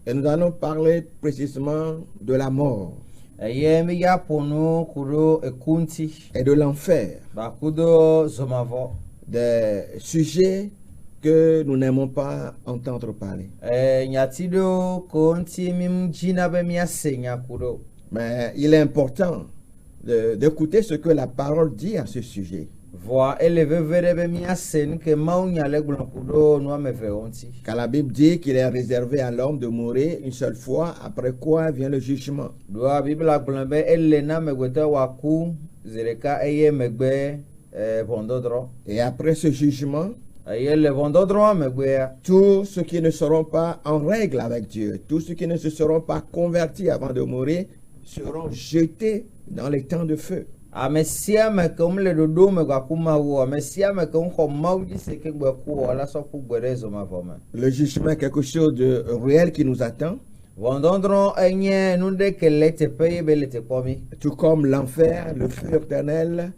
Et nous allons parler précisément de la mort eye mi ya pono kudo ekunti et de l'enfer, ba kudo zomavo des sujets que nous n'aimons pas entendre parler. nyatido konti mim jina be mi asenya kudo. Mais il est important d'écouter ce que la parole dit à ce sujet. Voa eleve vere be mi asen ke maunya le glon kudo no ameve onti. Car la Bible dit qu'il est réservé à l'homme de mourir une seule fois, après quoi vient le jugement. Doa bibla glon be elena megwete waku zereka eye megbe vondodro. Et après ce jugement, Eye le vondodro megbe tous ceux qui ne seront pas en règle avec Dieu, tous ceux qui ne se seront pas convertis avant de mourir, seront jetés dans les temps de feu. amesia me kom le dodo me kwakuma wo amesia me kom ko mauji se ke gbe ku ala so ku gbere zo ma voma. Le jugement est quelque chose de réel qui nous attend, Vondondro enye nunde ke lete peye belete komi. tout comme l'enfer, le feu éternel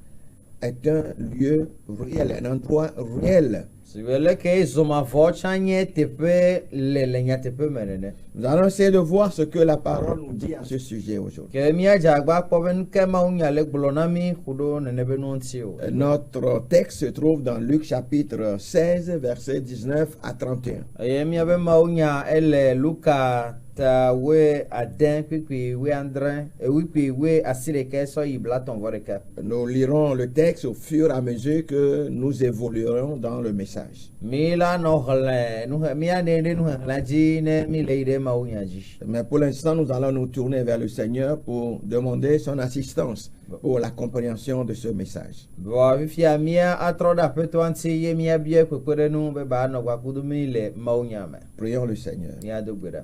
est un lieu réel, un endroit réel. Sivele ke zo ma vo chanye tepe le nya tepe menene. Nous allons essayer de voir ce que la parole nous dit à ce sujet aujourd'hui. Ke mi jagba ko ben ke ma unya le glonami kudo nenebe nontio. Notre texte se trouve dans Luc chapitre 16, versets 19 à 31. Eye mi abe ma unya ele Luka ta we aden kwi we andre we asire ke so ibla ton voreka. Nous lirons le texte au fur et à mesure que nous évoluerons dans le message. Mila no hale no mi ane no hale ji ne mi leide ma unya ji. Mais pour l'instant, nous allons nous tourner vers le Seigneur pour demander son assistance pour la compréhension de ce message. Bo fia mia atroda peto anti ye mi abie kwekere no be ba no kwa kudu mi le ma unya me. Prions le Seigneur. Mi adogbera.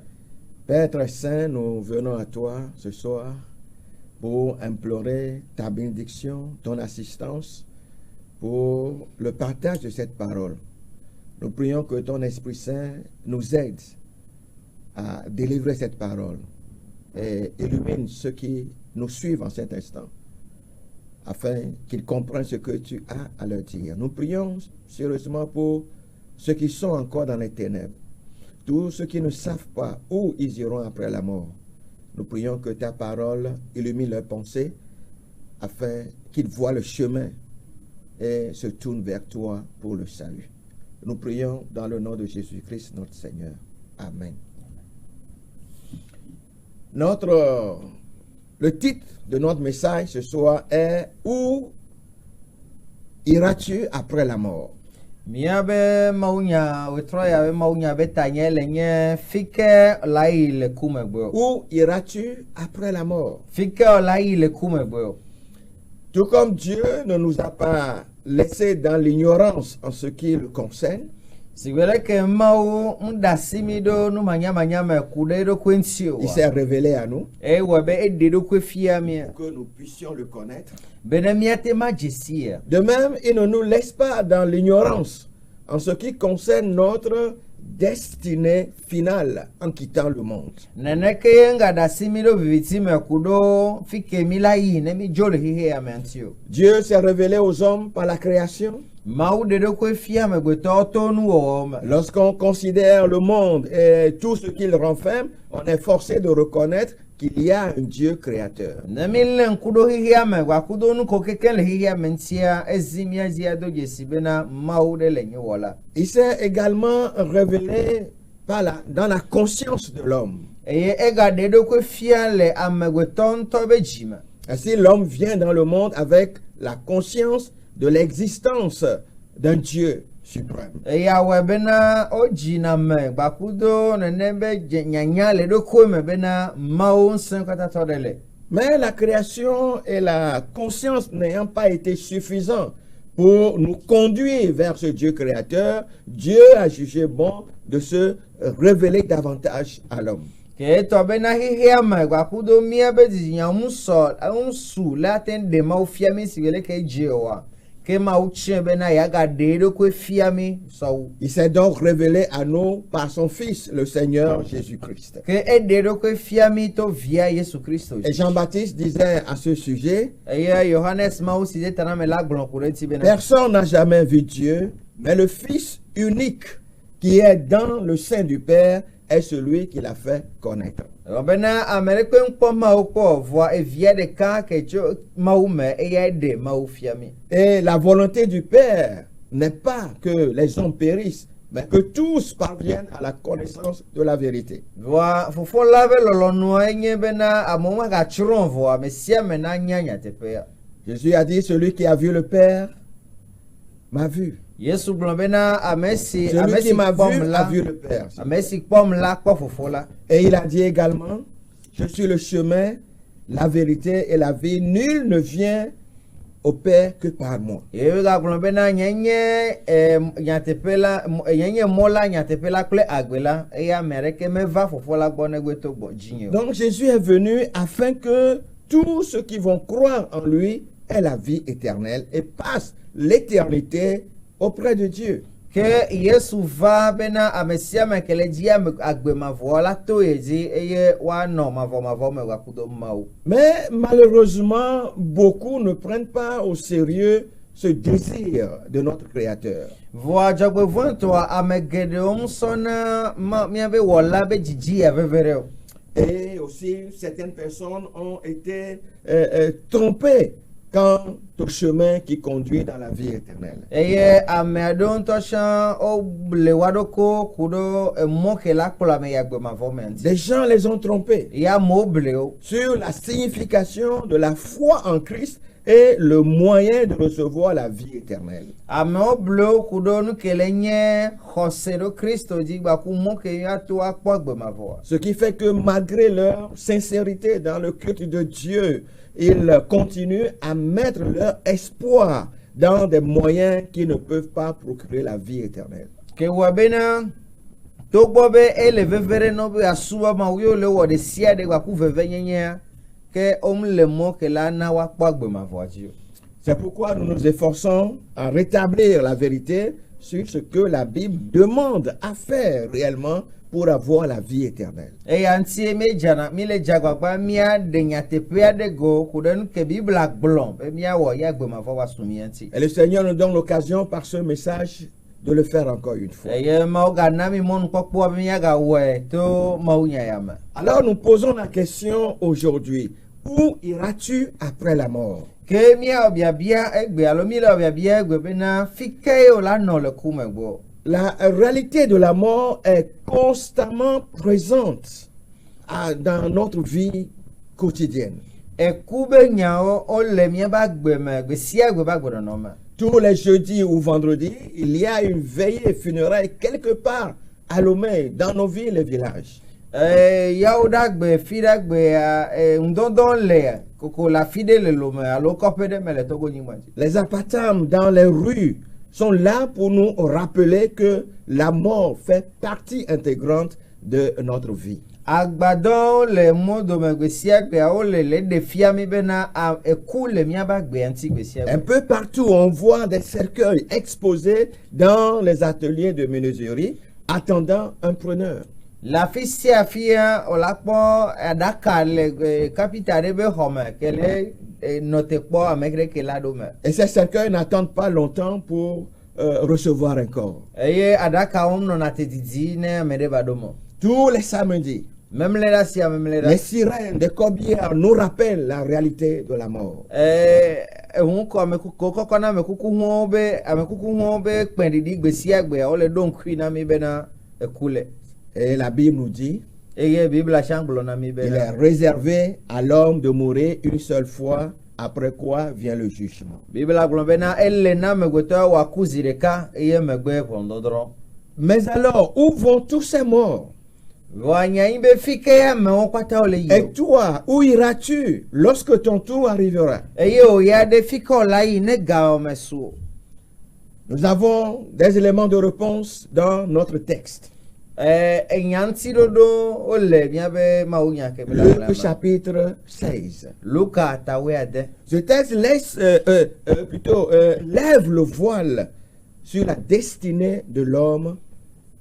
Père très saint, nous venons à toi ce soir pour implorer ta bénédiction, ton assistance pour le partage de cette parole. Nous prions que ton Esprit Saint nous aide à délivrer cette parole et illumine ceux qui nous suivent en cet instant afin qu'ils comprennent ce que tu as à leur dire. Nous prions sérieusement pour ceux qui sont encore dans les ténèbres, tous ceux qui ne savent pas où ils iront après la mort. Nous prions que ta parole illumine leurs pensées afin qu'ils voient le chemin et se tournent vers toi pour le salut. Nous prions dans le nom de Jésus-Christ, notre Seigneur. Amen. Le titre de notre message ce soir est « Où iras-tu après la mort ?» Miabe maunya wetroya be maunya betanye lenye fike lai le kumegbo. Où iras-tu après la mort? Fike lai le kumegbo. Tout comme Dieu ne nous a pas laissés dans l'ignorance en ce qui le concerne, Sigwele ke mau ndasimido no manya me kudedo kwentio. il s'est révélé à nous Webe ededo kwefia mi. que nous puissions le connaître. Benemiate majesia. De même, il ne nous laisse pas dans l'ignorance en ce qui concerne notre destinée finale en quittant le monde. Neneke nga dasimido viviti me kudo fike milai ne mi jole hihe ya mentio. Dieu s'est révélé aux hommes par la création. Mau dedo kwefia me gwetoto nu om. Lorsqu'on considère le monde et tout ce qu'il renferme, on est forcé de reconnaître qu'il y a un Dieu créateur. Nemilen kudo hihe me gwa kudo nu kokekele hihe mentia ezimia zia do jesibena mau de lenye wala. Il s'est également révélé dans la conscience de l'homme. Eye ega dedo kwefia le amegwetonto bejima. Ainsi, l'homme vient dans le monde avec la conscience de l'existence d'un Dieu suprême. Ya webena ojina me bakudo nenebe nyanya le do ko me bena mawo nsen kwata todele. Mais la création et la conscience n'ayant pas été suffisants pour nous conduire vers ce Dieu créateur, Dieu a jugé bon de se révéler davantage à l'homme. Ke to bena hihia me bakudo mia be nyamuso unsu laten de ma ofia mi sigele ke jewa. Ke ma uche bena yaga dedo ko fiami so. Il s'est donc révélé à nous par son Fils, le Seigneur Jésus-Christ. Ke dedo ko fiami to via Yesu Christo. Et Jean-Baptiste disait à ce sujet, Johannes ma aussi tana me la glon kureti bena. personne n'a jamais vu Dieu, mais le Fils unique qui est dans le sein du Père est celui qui l'a fait connaître. Bena Amerique nkpɔ mawu kpɔ voa evia ɖeka ke tso mawu me eya de mawu fiami. Et la volonté du Père n'est pas que les hommes périssent, mais que tous parviennent à la connaissance de la vérité. Voa fofo la be lɔlɔnua enye bena amewo magatsrɔ̃ voa mesia me na nya nyateƒea. Jésus a dit, celui qui a vu le Père m'a vu. Yesu gblɔ bena ame si Celui qui m'a vu kpɔm a la vu le Père. ame si kpɔm la kpɔ fofo la. Et il a dit également, je suis le chemin, la vérité et la vie. Nul ne vient au Père que par moi. Yewu gagblɔ bena nyenye nyateƒe la nyenye mɔ la nyateƒe la kple agbe la eya ame aɖeke meva fofo la gbɔ negbe to gbɔ dzinye o. Donc Jésus est venu afin que tous ceux qui vont croire en lui aient la vie éternelle et passent l'éternité auprès de Dieu. Ke Yesu va bena ame sia ame ke le dzi agbe mavɔ la to ye dzi eye woanɔ mavɔ me wakudo Mawu. Mais malheureusement, beaucoup ne prennent pas au sérieux ce désir de notre Créateur. Vɔa dzɔgbevɔ̃tɔa ame geɖewo ŋusɔna miabe wɔla be dzidzi ya veve ɖe o. Et aussi, certaines personnes ont été trompées quant au chemin qui conduit dans la vie éternelle. Eye ame aɖewo ŋutɔ sã wole wa ɖoko ku ɖo emɔ ke la kplɔ ame yi agbe mavɔ me ŋuti. Des gens les ont trompés Ya amewo ble wo sur la signification de la foi en Christ et le moyen de recevoir la vie éternelle. amewo ble wo ku ɖo nu ke le nye xɔse ɖo Kristo dzi gbaku mɔ ke ato akpɔ agbe mavɔa. Ce qui fait que malgré leur sincérité dans le culte de Dieu, ils continuent à mettre leur espoir dans des moyens qui ne peuvent pas procurer la vie éternelle. Ke wɔ bena togbɔ be ele veve ɖe nɔ be asubɔ Mawu ye wole wɔ ɖe sia ɖe gbaku veve nyenyea ke womle mɔ ke la na woakpɔ agbe mavɔa dzi o. C'est pourquoi nous nous efforçons à rétablir la vérité sur ce que la Bible demande à faire réellement pour avoir la vie éternelle. Eya ŋutie míle dze agbagba míaɖe nyateƒe aɖe go ku ɖe nu ke Biblia gblɔ be míawɔ ya agbe mavɔ woasu mía ŋuti. Et le Seigneur nous donne l'occasion par ce message de le faire encore une fois. Eye Mawu gana mi mɔnukpɔkpɔ be míagawɔe to mawunya ya me. Alors nous posons la question aujourd'hui, où iras-tu après la mort? Ke míawɔ biabia egbe alo míle wɔ biabia egbe bena fi ke wola nɔ le ku me gbɔ. La réalité de la mort est constamment présente dans notre vie quotidienne. Eku be nyawo wole míabe agbe me gbe sia gbe be agbenɔnɔ me. Tous les jeudis ou vendredis, il y a une veillée funéraire quelque part à Lomé, dans nos villes et villages. Yawo ɖe agbe fi ɖe agbea ŋdɔdɔ le koko le afi ɖe le lome alo kɔƒe ɖe me le Togonyigba dzi. Les apatam dans les rues sont là pour nous rappeler que la mort fait partie intégrante de notre vie. Agbadɔwo le mɔdome gbe sia gbea wole le ɖe fia mi bena eku le míabe agbea ŋuti gbe sia Un gbe. peu partout, on voit des cercueils exposés dans les ateliers de menuiserie, attendant un preneur. Le afi sia afia wola kpɔ aɖaka le kapita ɖe be xɔme ke le nɔte kpɔ ame ɖe ke la ɖo me. Et ces cercueils n'attendent pas longtemps pour recevoir un corps. Eye aɖakawo nɔna te didi ne ame ɖe va ɖo me. Tous les samedis, Memle ɖe asia memle les ɖe. sirènes des corbières nous rappellent la réalité de la mort. Ehun kɔ amekuku kɔkɔ na amekuku hɔn be kpɛɖiɖi gbe sia gbea wole ɖo ŋkui na mi bena eku le. Et la Bible nous dit, Eye Biblia siã gblɔ na mi il est bena réservé à l'homme de mourir une seule fois, après quoi vient le jugement. Biblia gblɔ bena ele na amegbetɔ wòaku zi ɖeka eye megbe ʋɔnudɔdrɔ̃. Mais alors, où vont tous ces morts? Vɔa nya nyi be fi ke amewo kpata wole yi Et o. toi, où iras-tu lorsque ton tour arrivera? Eye wòya ɖe fi ke wòla yi ne gawɔme su o. Nous avons des éléments de réponse dans notre texte. Enya ŋutiɖoɖo wole míabe mawunya ke be la Luc gblɔ me. chapitre 16. Luka tawoe ade. Ce texte lève le voile sur la destinée de l'homme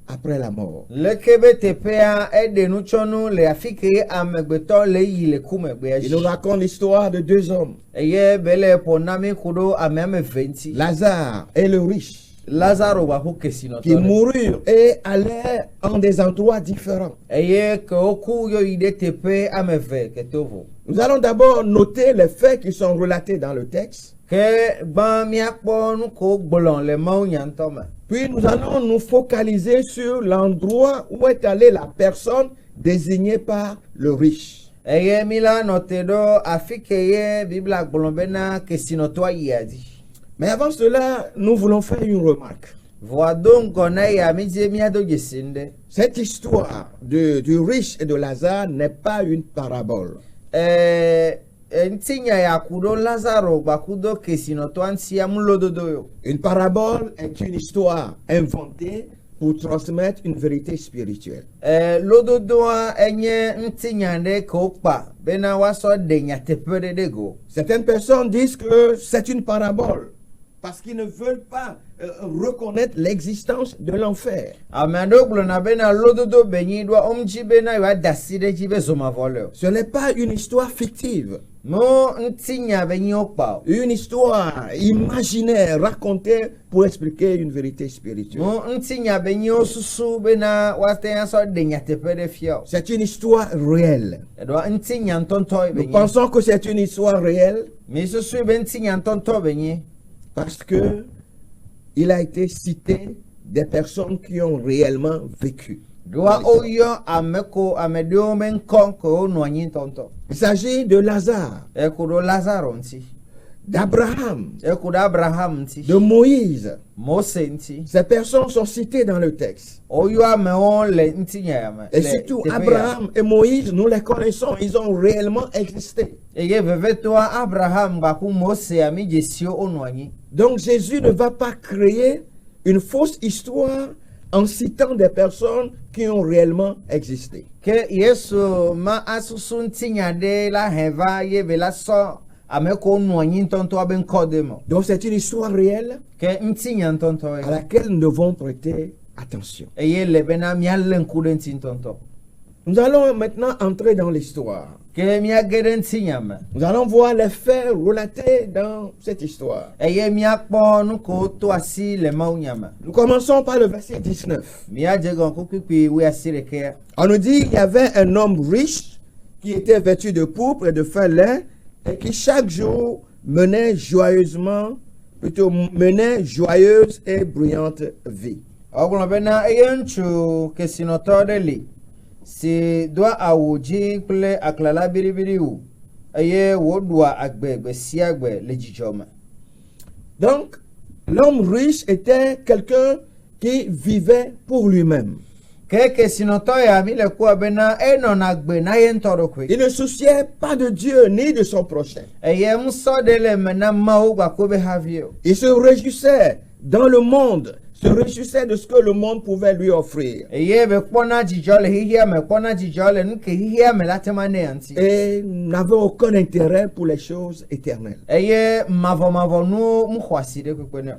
après la mort. Leke be teƒea eɖe nutsɔnu le afi ke amegbetɔ le yi le kumegbea Il nous dzi. raconte l'histoire de deux hommes, Eye be le ƒo na mi ku ɖo ame eve ŋuti. Lazare et le riche. Lazaro wa ku kesinoto. qui moururent et allaient en des endroits différents. Eye ke oku yo ide tepe ameve ketovo. Nous allons d'abord noter les faits qui sont relatés dans le texte. Ke ban miakpo nu ko gbolon le mau nyantoma. Puis nous allons nous focaliser sur l'endroit où est allée la personne désignée par le riche. Eye mila note do afikeye bibla gbolon bena kesinoto yadi. Mais avant cela, nous voulons faire une remarque. Voa donc kona ya midie miado gesinde. Cette histoire du riche et de Lazare n'est pas une parabole. Ntinya ya kudo Lazaro bakudo kesinoto ansia mulododo yo. Une parabole est une histoire inventée pour transmettre une vérité spirituelle. Lododoa enye ntinya de kokpa bena waso de nyatepere de go. Certaines personnes disent que c'est une parabole parce qu'ils ne veulent pas reconnaître l'existence de l'enfer. Amando glona bena lododo benyi do omji bena wa daside jibe zoma voleur. Ce n'est pas une histoire fictive. Mo ntinya benyi okpa. Une histoire imaginaire racontée pour expliquer une vérité spirituelle. Mo ntinya benyi osusu bena waten so de nyatepere fio. C'est une histoire réelle. Do ntinya ntonto Nous benyi. pensons que c'est une histoire réelle Mais susu ben ntinya ntonto benyi. parce que il a été cité des personnes qui ont réellement vécu. Doa oyo ameko amedio men konko no anyi tonto. Il s'agit de Lazare, Ekudo Lazaro nti. d'Abraham, Ekudo Abraham nti. de Moïse. Mose nti. Ces personnes sont citées dans le texte. Oyo ameo le nti nyama. Et surtout Abraham et Moïse, nous les connaissons, ils ont réellement existé. Eye vevetoa Abraham baku Mose ami jesio ono anyi. Donc Jésus ne va pas créer une fausse histoire en citant des personnes qui ont réellement existé. Ke Yesu ma asusu ntinya de la heva ye vela so ameko ono anyi tonto aben kodemo. Donc c'est une histoire réelle Ke ntinya tonto à e. laquelle nous devons prêter attention. Eye le bena mialen kude ntintonto. Nous allons maintenant entrer dans l'histoire. Ke mia geden ntinyama. Nous allons voir les faits relatés dans cette histoire. Eye miakpo nuko to asi le maunyama. Nous commençons par le verset 19. Mia jegon kukipi we asire ke. On nous dit qu'il y avait un homme riche qui était vêtu de pourpre et de fin lin et qui chaque jour menait joyeuse et bruyante vie. Oglon bena eyenchu kesinoto de li. Si doa awuji ple aklala biribiri u. Eye wodwa agbe siagbe le jijoma. Donc, l'homme riche était quelqu'un qui vivait pour lui-même. Ke kesinoto ya mi le kwa bena enon agbe na yentoro kwe. Il ne souciait pas de Dieu ni de son prochain. Eye muso de le mena mau gwa kobe havio. Il se réjouissait dans le monde, se réjouissait de ce que le monde pouvait lui offrir. Eye be kpona jijole hihia me kpona jijole nuke hihia me latemane anti. Et n'avait aucun intérêt pour les choses éternelles. Eye mavo nu mkhwasi de kwene.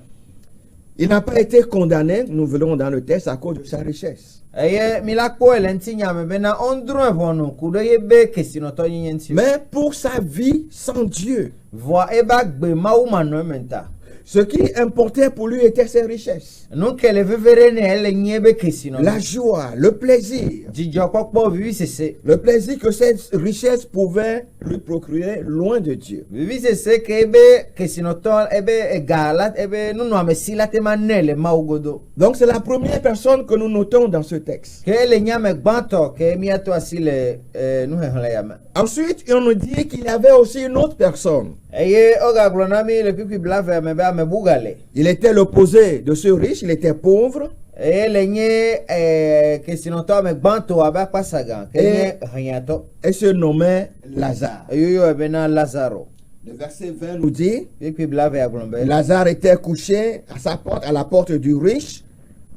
Il n'a pas été condamné, nous verrons dans le texte, à cause de sa richesse. Eye milakpo elentinya me bena ondro evonu kudo ye be kesinoto nyenti. Mais pour sa vie sans Dieu. Voa eba gbe mau manu menta. Ce qui importait pour lui était ses richesses. Nuke le vevere ne ele nyebe kesinoto. La joie, le plaisir. Jijo kokpo vivi sese. Le plaisir que cette richesse pouvait lui procurer loin de Dieu. Vivi sese ke ebe kesinoto ebe egalat ebe nunu amesila temanele maugodo. Donc c'est la première personne que nous notons dans ce texte. Ke le nyame gbanto ke miato asile nuhehole yama. Ensuite, on nous dit qu'il y avait aussi une autre personne. Eye oga glonami le pipi blave me ba me bugale. Il était l'opposé de ce riche, il était pauvre. Eye le nye kesinoto me gbanto aba pasaga ke nye hanyato. Et se nommait Lazare. Yoyo ebena Lazaro. Le verset 20 nous dit, Pipi blave ya glombe. Lazare était couché à la porte du riche,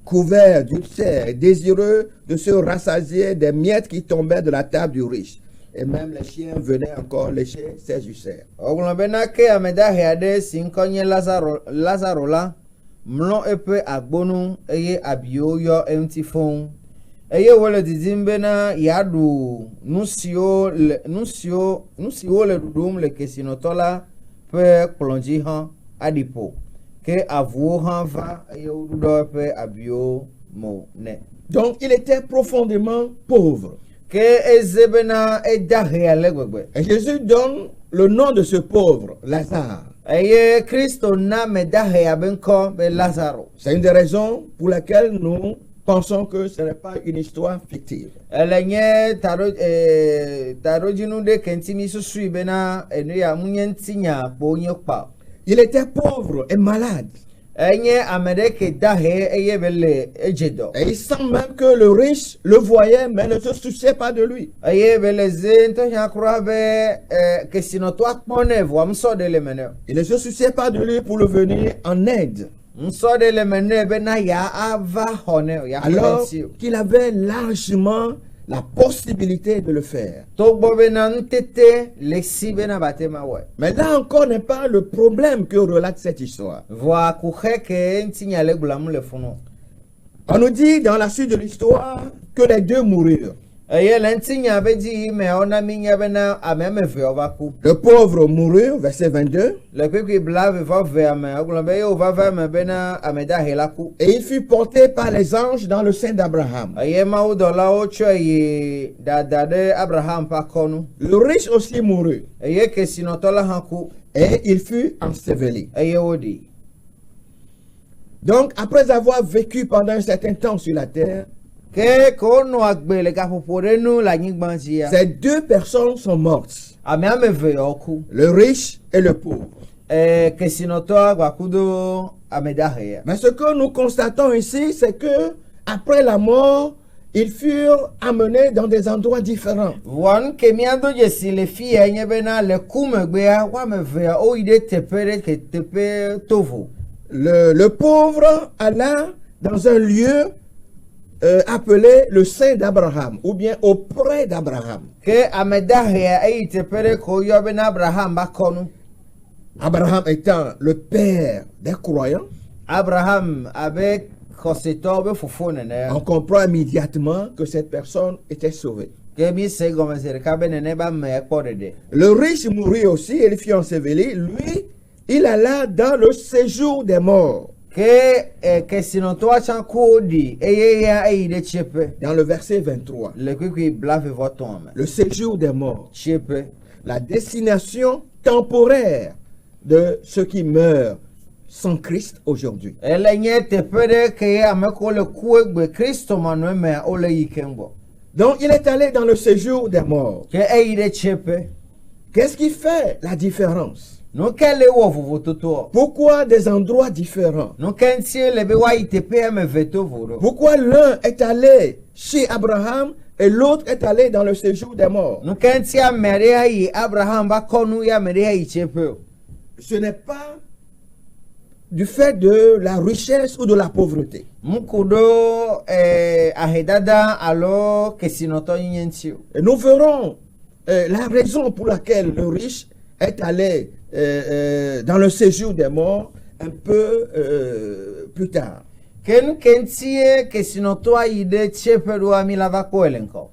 couvert d'ulcères, désireux de se rassasier des miettes qui tombaient de la table du riche. Et même les chiens venaient encore lécher ses ulcères. Oglobena ke ameda heade sinkonye Lazaro la mlon epe agbonu eye abio yo emtifon. Eye wole dizimbena yadu nusio le dudum le kesinotola pe plonji han adipo. ke avuwo hã va eye woɖuɖɔ eƒe abiwo mo nɛ. Donc il était profondément pauvre. Ke eze bena edahe ale gbegbe. Et Jésus donne le nom de ce pauvre, Lazare. Eye Kristo na me dahe abe ŋkɔ be Lazaro. C'est une des raisons pour laquelle nous pensons que ce n'est pas une histoire fictive. Ele nye taɖodzinu ɖe ke ŋti mi susui bena enu ya munye ŋutinya kpo nye kpa. Il était pauvre et malade. Enye ame ɖe ke dahe eye be le edze dɔ. Et il sent même que le riche le voyait mais ne se souciait pas de lui. Eye be le ze ŋutɔ nya kura be kesinɔtɔa kpɔnɛ vɔa ŋusɔ ɖe le me nɛ. Il ne se souciait pas de lui pour le venir en aide. Ŋusɔ ɖe le me nɛ bena ya ava xɔ nɛ ya Alors xɔ qu'il avait largement la possibilité de le faire. togbɔ bena nutete le si bena bate ma wɔe. Mais là encore n'est pas le problème que relate cette histoire. Vɔa kuxe ke ŋutinya le gblɔm le funu. On nous dit dans la suite de l'histoire que les deux moururent. Eye le ŋutinya be dzi me wona mi nya bena ame ame eve wova ku. Le pauvre mourut, verset 22, Le kpekpe bla vevɔve me wogblɔ be ye wova va me bena ame dahe la ku. et il fut porté par les anges dans le sein d'Abraham. Eye mawudɔlawo tsɔe yi dada ɖe Abraham ƒe akɔnu. Le riche aussi mourut Eye kesinɔtɔ la hã ku et il fut enseveli. eye woɖi. Donc après avoir vécu pendant un certain temps sur la terre, Ke wonɔ agbe le gaƒoƒo ɖe nu le anyigba dzia. ces deux personnes sont mortes, Ame ame eve yawo ku. le riche et le pauvre. Kesinɔtɔa gbakudo ame dahe ya. Mais ce que nous constatons ici, c'est que après la mort, ils furent amenés dans des endroits différents. Vɔa nu ke míado dzesi le fi ya nye bena le ku megbea woame eve ya woyi ɖe teƒe ɖe ke teƒe tovo. Le pauvre alla dans un lieu appelé le sein d'Abraham, ou bien auprès d'Abraham. Ke ame dahe ya eyi teƒe ɖe ko woyɔ bena Abraham ba kɔnu. Abraham étant le père des croyants, Abraham abe xɔsetɔwo be fofo nene. on comprend immédiatement que cette personne était sauvée. Ke mi se gɔmese ɖeka be nene ba me ekpɔ ɖeɖe. Le riche mourut aussi et il fut enseveli. Lui, il alla dans le séjour des morts. Ke kesinɔtɔa tsã ku woɖi eye ya eyi ɖe tsiẽƒe. Dans le verset 23, Le kpekpe bla vevɔtɔ̃ me. le séjour des morts, Tsiẽƒe. la destination temporaire de ceux qui meurent sans Christ aujourd'hui. Ele nye teƒe ɖe ke ye ame kewo le ku egbe Kristo manɔe mea wole yi keŋ gbɔ. Donc il est allé dans le séjour des morts. Ke eyi ɖe tsiẽƒe. Qu'est-ce qui fait la différence? Nu ke le wɔ vovototoa. Pourquoi des endroits différents? Nu ke ŋutie le be woayi teƒe ame eve to vo ɖo. Pourquoi l'un est allé chez Abraham et l'autre est allé dans le séjour des morts? Nu ke ŋutie ame ɖe ayi Abraham ba kɔ nu ye ame ɖe ayi tsiẽƒe o. Ce n'est pas du fait de la richesse ou de la pauvreté. Muku ɖo ahedada alo kesinɔtɔ nyinye ŋuti o. Et nous verrons la raison pour laquelle le riche est allé dans le séjour des morts un peu plus tard. Ke nu ke ŋutie kesinɔtɔa yi ɖe tsiẽƒe ɖoa mi la va kpɔe le ŋkɔ.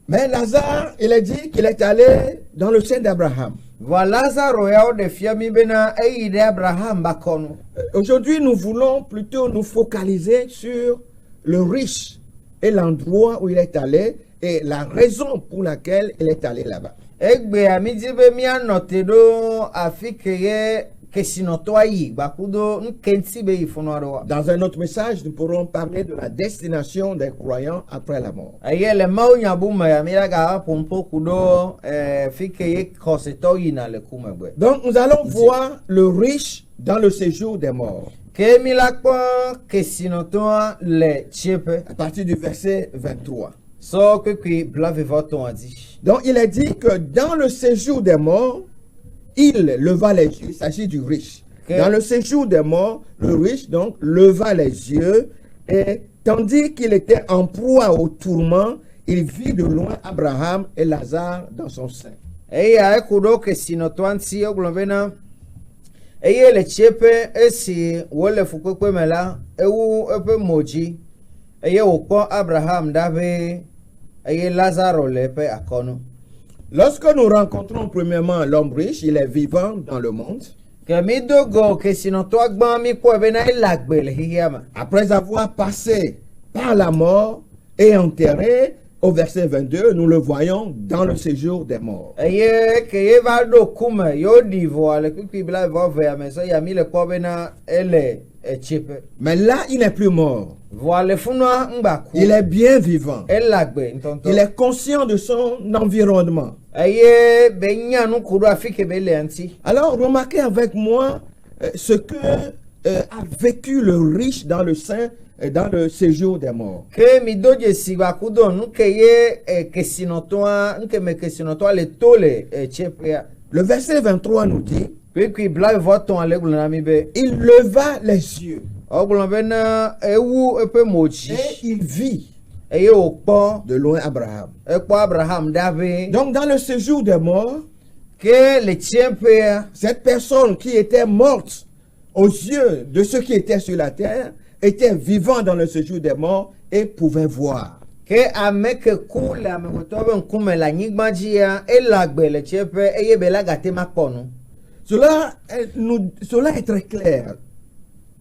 Mais Lazare, il est dit qu'il est allé dans le sein d'Abraham. Vɔa Lazaro ya woɖe fia mi bena eyi ɖe Abraham ba kɔnu. Aujourd'hui, nous voulons plutôt nous focaliser sur le riche et l'endroit où il est allé et la raison pour laquelle il est allé là-bas. Egbea mi di be mianɔ te ɖo afi ke ye kesinɔtɔa yi gbakudo nu ke ŋuti be yi funua ɖo wa. Dans un autre message, nous pourrons parler de la destination des croyants après la mort. Eye le mawu nyabu me ya mi la ga ƒomƒo ku ɖo fi ke ye xɔsetɔwo yina le ku megbe. Donc, nous allons voir le riche dans le séjour des morts. Ke mi la kpɔ kesinɔtɔa le tsiẽƒe. À partir du verset 23. Sɔ kpekpe bla vevɔtɔ̃a dzi. Donc, il est dit que dans le séjour des morts, il leva les yeux. Il s'agit du riche. Okay. Dans le séjour des morts, le riche, donc, leva les yeux et tandis qu'il était en proie au tourment, il vit de loin Abraham et Lazare dans son sein. Eya eku ɖo kesinɔtɔa ŋuti wogblɔ bena eye le tsiẽƒe esi wole fukpekpe me la ewu eƒe mo dzi eye wòkpɔ Abraham ɖa ƒe eye Lazaro le eƒe akɔnu. Lorsque nous rencontrons premièrement l'homme riche, il est vivant dans le monde. Après avoir passé par la mort et enterré, au verset 22, nous le voyons dans le séjour des morts. Mais là, il n'est plus mort. Il est bien vivant. Il est conscient de son environnement. Alors, remarquez avec moi ce que a vécu le riche dans le sein, dans le séjour des morts. Le verset 23 nous dit, il leva les yeux et il vit de loin Abraham. Donc dans le séjour des morts, cette personne qui était morte aux yeux de ceux qui étaient sur la terre était vivant dans le séjour des morts et pouvait voir. Cela est très clair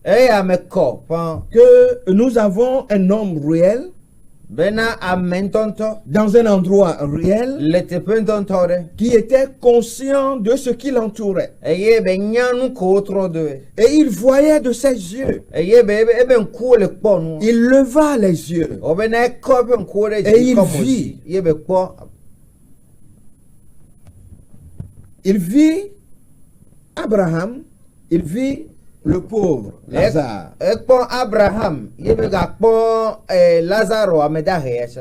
que nous avons un homme réel dans un endroit réel qui était conscient de ce qui l'entourait. Et il voyait de ses yeux. Il leva les yeux. Et il vit. Il vit Abraham. Il vit le pauvre Lazare.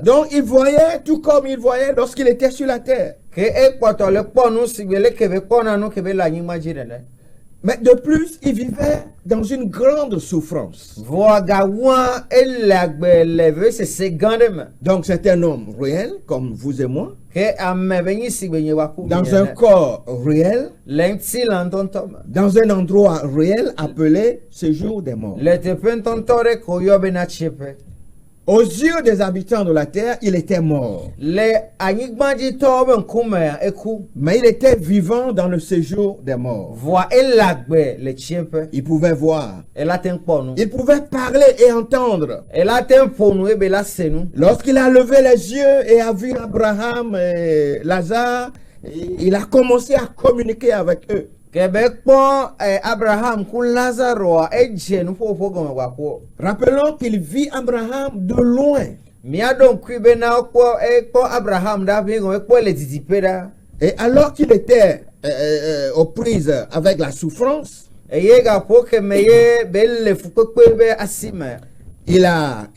Donc il voyait tout comme il voyait lorsqu'il était sur la terre. Mais de plus, il vivait dans une grande souffrance. Donc c'est un homme réel, comme vous et moi, dans un corps réel, dans un endroit réel appelé séjour des morts. Aux yeux des habitants de la terre, il était mort. Mais il était vivant dans le séjour des morts. Il pouvait voir. Il pouvait parler et entendre. Lorsqu'il a levé les yeux et a vu Abraham et Lazare, il a commencé à communiquer avec eux. Rappelons qu'il vit Abraham de loin. Et alors qu'il était aux prises avec la souffrance, il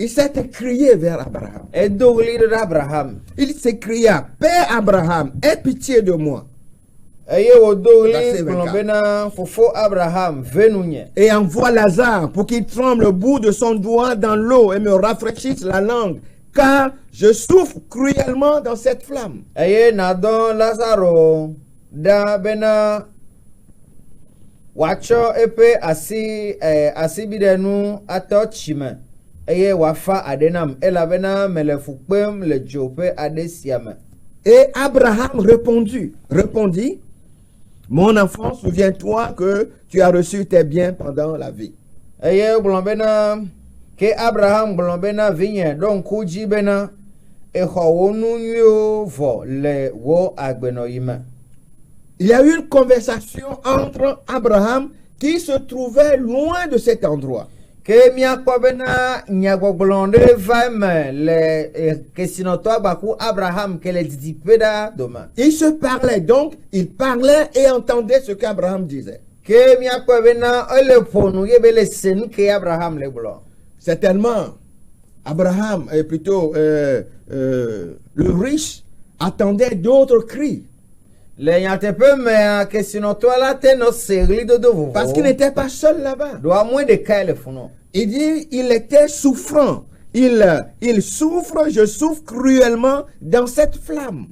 s'est écrié vers Abraham. Il s'écria, Père Abraham, aie pitié de moi. Et envoie Lazare pour qu'il trempe le bout de son doigt dans l'eau et me rafraîchisse la langue, car je souffre cruellement dans cette flamme. Et Abraham répondit, mon enfant, souviens-toi que tu as reçu tes biens pendant la vie. Il y a eu une conversation entre Abraham qui se trouvait loin de cet endroit. Il se parlait donc, il parlait et entendait ce qu'Abraham disait. Certainement, Abraham, plutôt le riche, attendait d'autres cris. Parce qu'il n'était pas seul là-bas. Il dit, il était souffrant. Il souffre, je souffre cruellement dans cette flamme.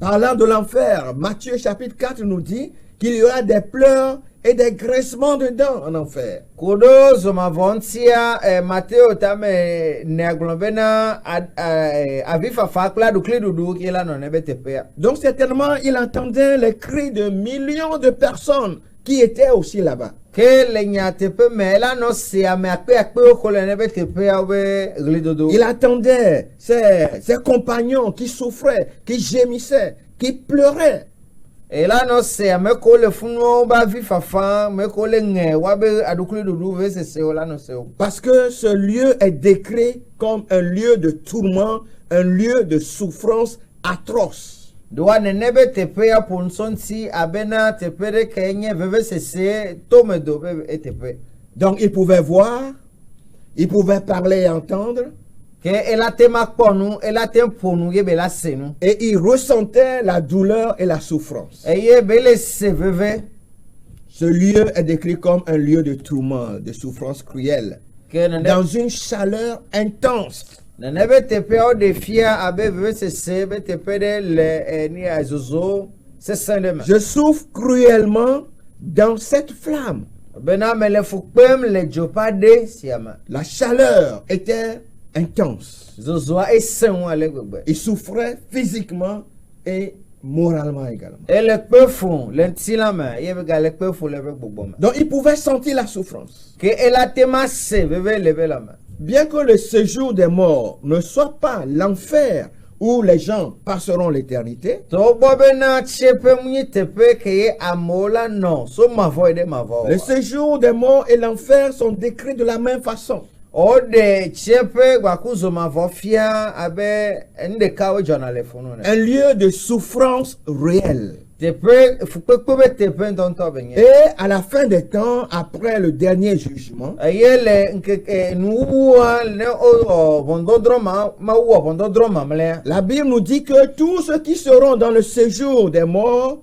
Parlant de l'enfer, Matthieu chapitre 4 nous dit qu'il y aura des pleurs et des graissements de dents en enfer. Kodo zomavontia Mateo tame neaglobena avifa fakla du kli dudu kila no nebetepea. Donc certainement, il entendait les cris de millions de personnes qui étaient aussi là-bas. Il attendait ses compagnons qui souffraient, qui gémissaient, qui pleuraient. Parce que ce lieu est décrit comme un lieu de tourment, un lieu de souffrance atroce. Donc il pouvait voir, il pouvait parler et entendre. Et il ressentait la douleur et la souffrance. Ce lieu est décrit comme un lieu de tourment, de souffrance cruelle, dans une chaleur intense. Je souffre cruellement dans cette flamme. La chaleur était intense. Il souffrait physiquement et moralement également. Donc il pouvait sentir la souffrance. Bien que le séjour des morts ne soit pas l'enfer où les gens passeront l'éternité, le séjour des morts et l'enfer sont décrits de la même façon. Un lieu de souffrance réelle. Et à la fin des temps, après le dernier jugement, la Bible nous dit que tous ceux qui seront dans le séjour des morts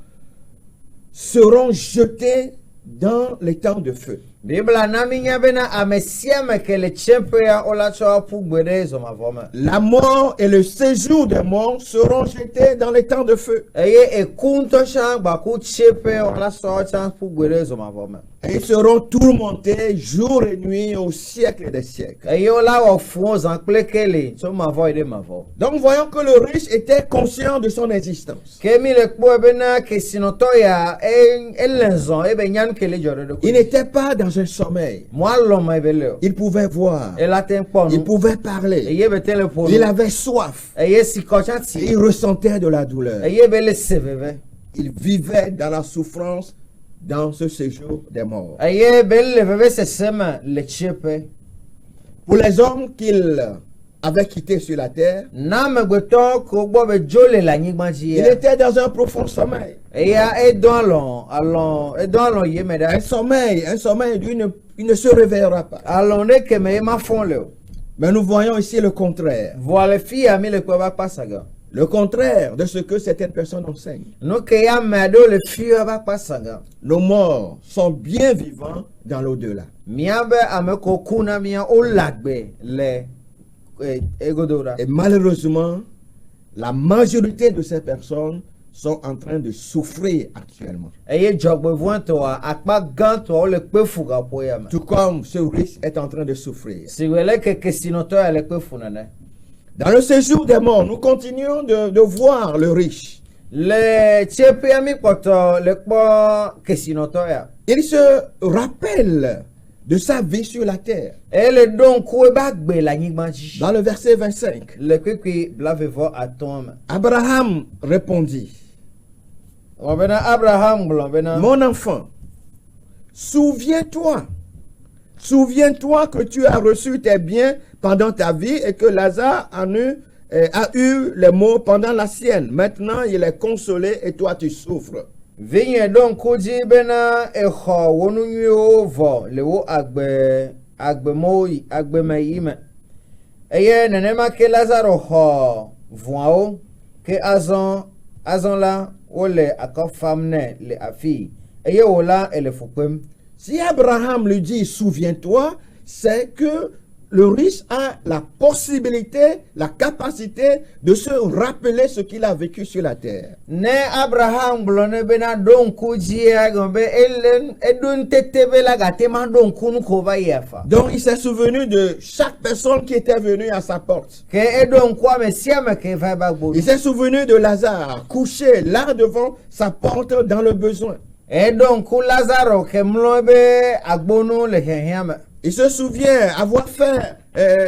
seront jetés dans les temps de feu. La mort et le séjour des morts seront jetés dans les temps de feu. Et ils seront tourmentés jour et nuit au siècle des siècles. Donc voyons que le riche était conscient de son existence. Il n'était pas dans un sommeil. Il pouvait voir. Il pouvait parler. Il avait soif. Il ressentait de la douleur. Il vivait dans la souffrance dans ce séjour des morts. Pour les hommes qu'il avait quittés sur la terre, il était dans un profond sommeil. Un sommeil d'où il ne se réveillera pas. Mais nous voyons ici le contraire. Le contraire de ce que certaines personnes enseignent. Nos morts sont bien vivants dans l'au-delà. Et malheureusement, la majorité de ces personnes sont en train de souffrir actuellement. Tout comme ce riche est en train de souffrir. Dans le séjour des morts, nous continuons de voir le riche. Il se rappelle de sa vie sur la terre. Dans le verset 25, Abraham répondit: Mon enfant, souviens-toi que tu as reçu tes biens pendant ta vie et que Lazare a eu les maux pendant la sienne. Maintenant, il est consolé et toi tu souffres. Si Abraham lui dit souviens-toi, c'est que le riche a la possibilité, la capacité de se rappeler ce qu'il a vécu sur la terre. Ne Abraham blone bena don kujia gombe elen edun tetebe la gatema don kunu kova yefa. Donc il s'est souvenu de chaque personne qui était venue à sa porte. Ke edon kwa mesiame ke va bagbo. Il s'est souvenu de Lazare, couché là devant sa porte dans le besoin. Edon ku Lazaro ke mlobe agbonu le hehiame. Il se souvient avoir fait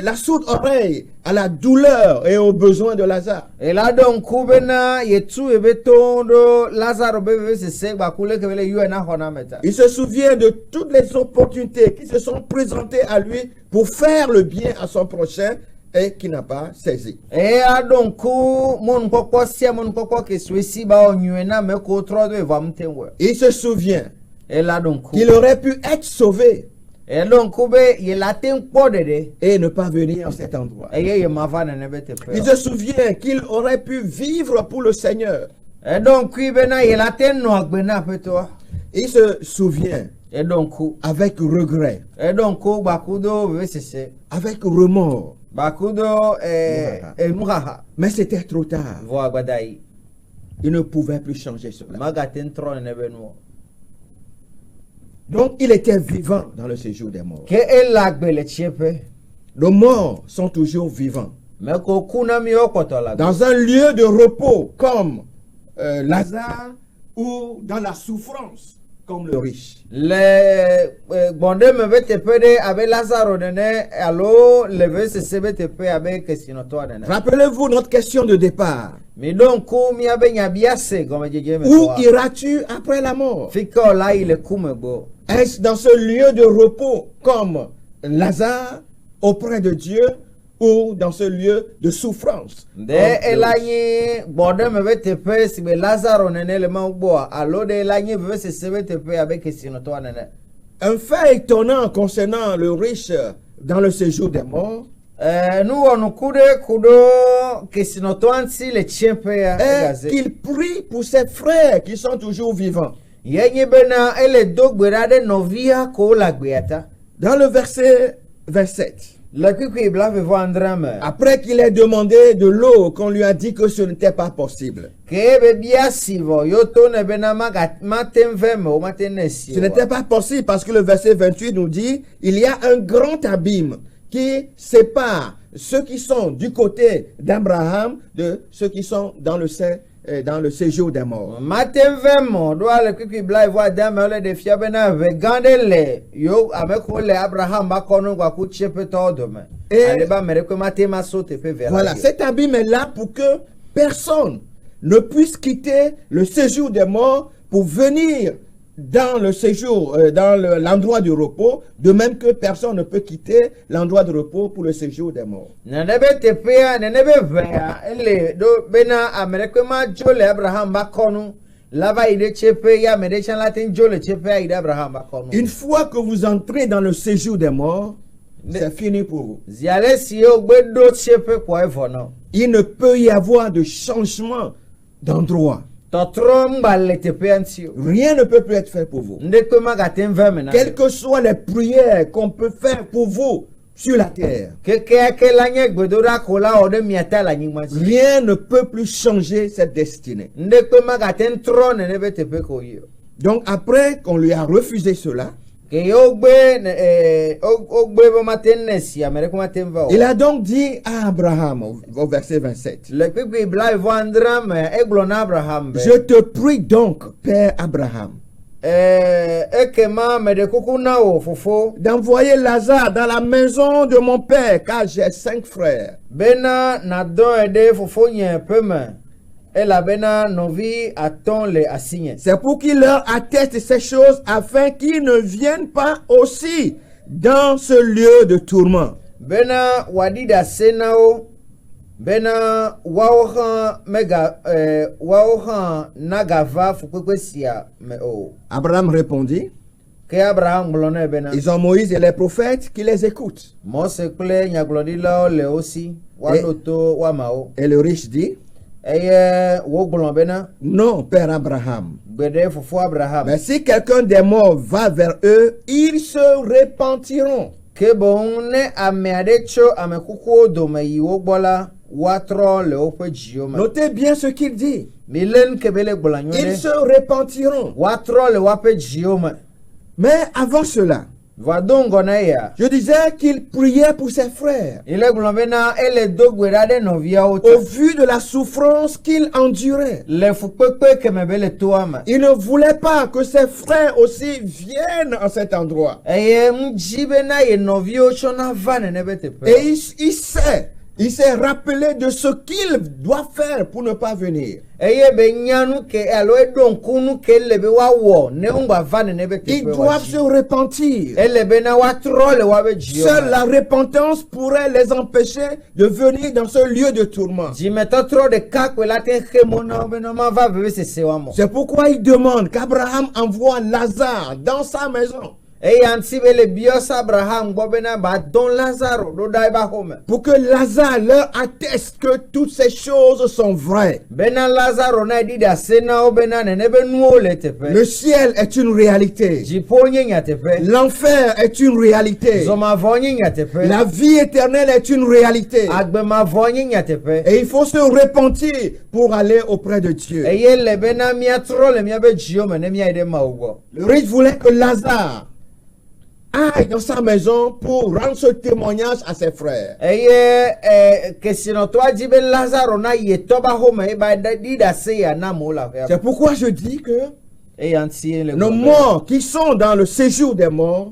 la sourde oreille à la douleur et aux besoins de Lazare. Et là donc kubena yetu ebetondo Lazaro bebe se segba kule ke vele yuena hona meta. Il se souvient de toutes les opportunités qui se sont présentées à lui pour faire le bien à son prochain et qui n'a pas saisi. Et donc mon kokko sia mon kokko ke swesi ba onyuena me ko trodo e vamtenwe. Il se souvient Et là donc qu'il aurait pu être sauvé et donc kube yelaten podede et ne pas venir à cet endroit. eye mavana ne bete pe. Il se souvient qu'il aurait pu vivre pour le Seigneur. Et donc kubena yelaten no agbena peto. Il se souvient Et donc avec regret, et donc bakudo vesese avec remords. bakudo muhaha Mais c'était trop tard. vo agbadai Il ne pouvait plus changer cela. magaten tron ne benwo. Donc il était vivant dans le séjour des morts. Ke elagbele chepe Les morts sont toujours vivants. me ko kuna mi okotola. Dans un lieu de repos comme Lazare ou dans la souffrance comme le riche. Le bonde me bete pede abe Lazaro nene alo le vesese bete pe abe kesinoto nene. Rappelez-vous notre question de départ. Mi donc ku mi abe nyabiase gome jeje me. Où iras-tu après la mort? Fika la ile kumego. Est-ce dans ce lieu de repos comme Lazare auprès de Dieu ou dans ce lieu de souffrance? De elanye bonde me bete pe si be Lazaro nene le mangbo alo de elanye vesese bete pe abe kesinoto nene. Un fait étonnant concernant le riche dans le séjour des morts Nous on kudo kesinoto ansi le chempe ya est gaze. qu'il prie pour ses frères qui sont toujours vivants. Yenye bena ele dogberade novia ko lagbeata. Dans le verset 27, Le kiki blave vandrame. après qu'il ait demandé de l'eau, qu'on lui a dit que ce n'était pas possible. Kebe biasivo yoto ne bena maten veme o maten nesi. Ce n'était pas possible parce que le verset 28 nous dit il y a un grand abîme qui sépare ceux qui sont du côté d'Abraham de ceux qui sont dans le séjour des morts. Maten veme do le kiki blave dame le de fia bena ve gandele yo ameko le Abraham ba kono kwa ku chepe todo me. Et Ale ba mere ko maten masote pe vera. voilà, cet abîme est là pour que personne ne puisse quitter le séjour des morts pour venir dans le séjour, dans l'endroit du repos, de même que personne ne peut quitter l'endroit de repos pour le séjour des morts. Nenebe tepea nenebe vea ele do bena amerika ma jole Abraham ba kono lava ide chepe ya mede chanlatin jole chepe ya ide Abraham ba kono. Une fois que vous entrez dans le séjour des morts, c'est fini pour vous. Ziale si o gbedo chepe kwa evono. Il ne peut y avoir de changement d'endroit. Totrom balle tepea nsio. Rien ne peut plus être fait pour vous. Ndekwe magaten vemena. Quelles que soient les prières qu'on peut faire pour vous sur la terre, Keke lanye gbedora kola ode miata la nyingmaji. rien ne peut plus changer cette destinée. Ndekwe magaten tron nenebe tepe koyo. Donc après qu'on lui a refusé cela, Ke ogbe ogbe bo maten nesi amerika maten va. il a donc dit à Abraham au verset 27, Le pipi blai vandrame eglona Abraham be. je te prie donc, Père Abraham, Ekema mede kukuna o fofo. d'envoyer Lazare dans la maison de mon père, car j'ai 5 frères. Bena na don ede fofo nye peme. Ela bena novi aton le asigne. C'est pour qu'il leur atteste ces choses afin qu'ils ne viennent pas aussi dans ce lieu de tourment. Bena wadida senao. Bena waohan mega waohan nagava fukwesia me o. Abraham répondit, Ke Abraham blone bena. ils ont Moïse et les prophètes qui les écoutent. Mose kle nyaglodila le aussi. Wadoto wamao. Et le riche dit, Eye wo blon bena. non, Père Abraham. Bede fofo Abraham. Mais si quelqu'un des morts va vers eux, ils se repentiront. ke bon ne ame ade tso ame kukuwo dome yi wo gbɔ la woatrɔ le woƒe dziwo me. Notez bien ce qu'il dit. Milen ke be le gblɔ nyuie Ils ɖe. se repentiront. Woatrɔ le woaƒe dziwo me. Mais avant cela, Va do ŋgɔ na ya. je disais qu'il priait pour ses frères. Ile gblɔ bena ele do gbe ɖa ɖe nɔviawo Au ta. vu de la souffrance qu'il endurait. Le fukpekpe ke me be le toa me. Il ne voulait pas que ses frères aussi viennent à cet endroit. Eye ŋdzi bena ye nɔviwo tsɔ na va nene be teƒe. Et il s'est rappelé de ce qu'il doit faire pour ne pas venir. Eye be nyanu ke alo eɖo ŋkunu ke le be woawɔ ne ŋgba va nene be Ils teƒe doivent se repentir. ele bena woatrɔ le woabe dziwo Seule me. la repentance pourrait les empêcher de venir dans ce lieu de tourment. Dzimetɔtrɔ ɖeka koe la te xe mo na wo bena womava veve sesewa me. C'est pourquoi il demande qu'Abraham envoie Lazare dans sa maison Eya ŋuti be le biɔs Abraham gbɔ bena ba dɔn Lazaro ɖo ɖa eba xɔ me. pour que Lazare leur atteste que toutes ces choses sont vraies. Bena Lazaro na ɖi ɖe ase na wo bena nene be nuwo le teƒe. Le ciel est une réalité. Dziƒo nye nyateƒe. L'enfer est une réalité. Zɔmavɔ nye nyateƒe. La vie éternelle est une réalité. Agbemavɔ nye nyateƒe. Et il faut se repentir pour aller auprès de Dieu. Eye le bena miatrɔ le miabe dziwo me ne miayi ɖe Mawu gbɔ. Le riche voulait que Lazare aille dans sa maison pour rendre ce témoignage à ses frères. Eye kesinɔtɔa di be Lazaro na yetɔ ba xɔme eba ɖi ɖe ase ya na amewo le aƒea. C'est pourquoi je dis que Eya ŋuti le nos morts qui sont dans le séjour des morts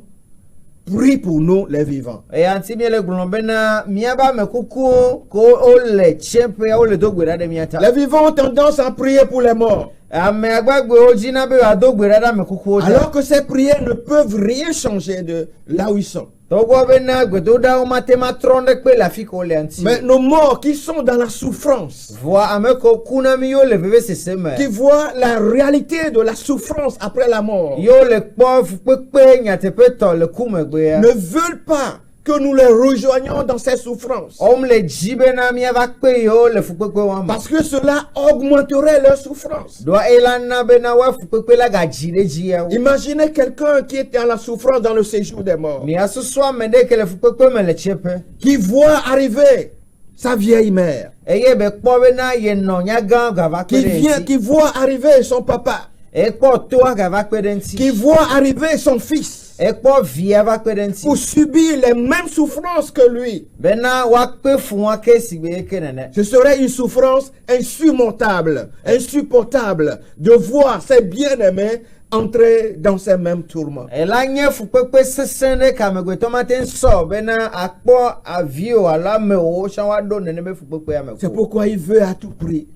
prient pour nous les vivants. Eya ŋuti miele gblɔ bena miaba ame kukuwo ko wole tsiẽƒea wole do gbe ɖa ɖe mia ta. Les vivants ont tendance à prier pour les morts. Ame agbagbewo dzina be woado gbe ɖa ɖe ame kukuwo ta. Alors que ces prières ne peuvent rien changer de là où ils sont. Togbɔ bena gbedoɖawo mate matrɔ ɖekpe le afi ke wole ŋuti. Mais nos morts qui sont dans la souffrance, Vɔa ame kewo ku na mi yewo le veve sese me. qui voient la réalité de la souffrance après la mort, Yewo le kpɔ fukpekpe nyateƒetɔ le ku megbea. ne veulent pas que nous les rejoignions dans ces souffrances. Wom le dzi bena miava kpe yewo le fukpekpe wa me. Parce que cela augmenterait leur souffrance. Doa ela na bena wa fukpekpe la gadzi ɖe dziawo. Imaginez quelqu'un qui est dans la souffrance dans le séjour des morts, Miasusu ame ɖe ke le fukpekpe me le tsiẽƒe. qui voit arriver sa vieille mère, Eye be kpɔ bena ye nɔnya gã gava kpe ɖe ŋuti. qui voit arriver son papa, Ekpɔ toa gava kpe ɖe ŋuti. qui voit arriver son fils Ekpɔ via va kpe ɖe ŋuti. pour subir les mêmes souffrances que lui. Bena woakpe fua ke si be eke nene. Ce serait une souffrance insurmontable, insupportable de voir ses bien-aimés entrer dans ces mêmes tourments. Ela nye fukpekpe sesẽ ɖe ke amegbetɔ mate ŋusɔ bena akpɔ aviwo alo amewo tsã woaɖo nene be fukpekpea me C'est ku. pourquoi il veut à tout prix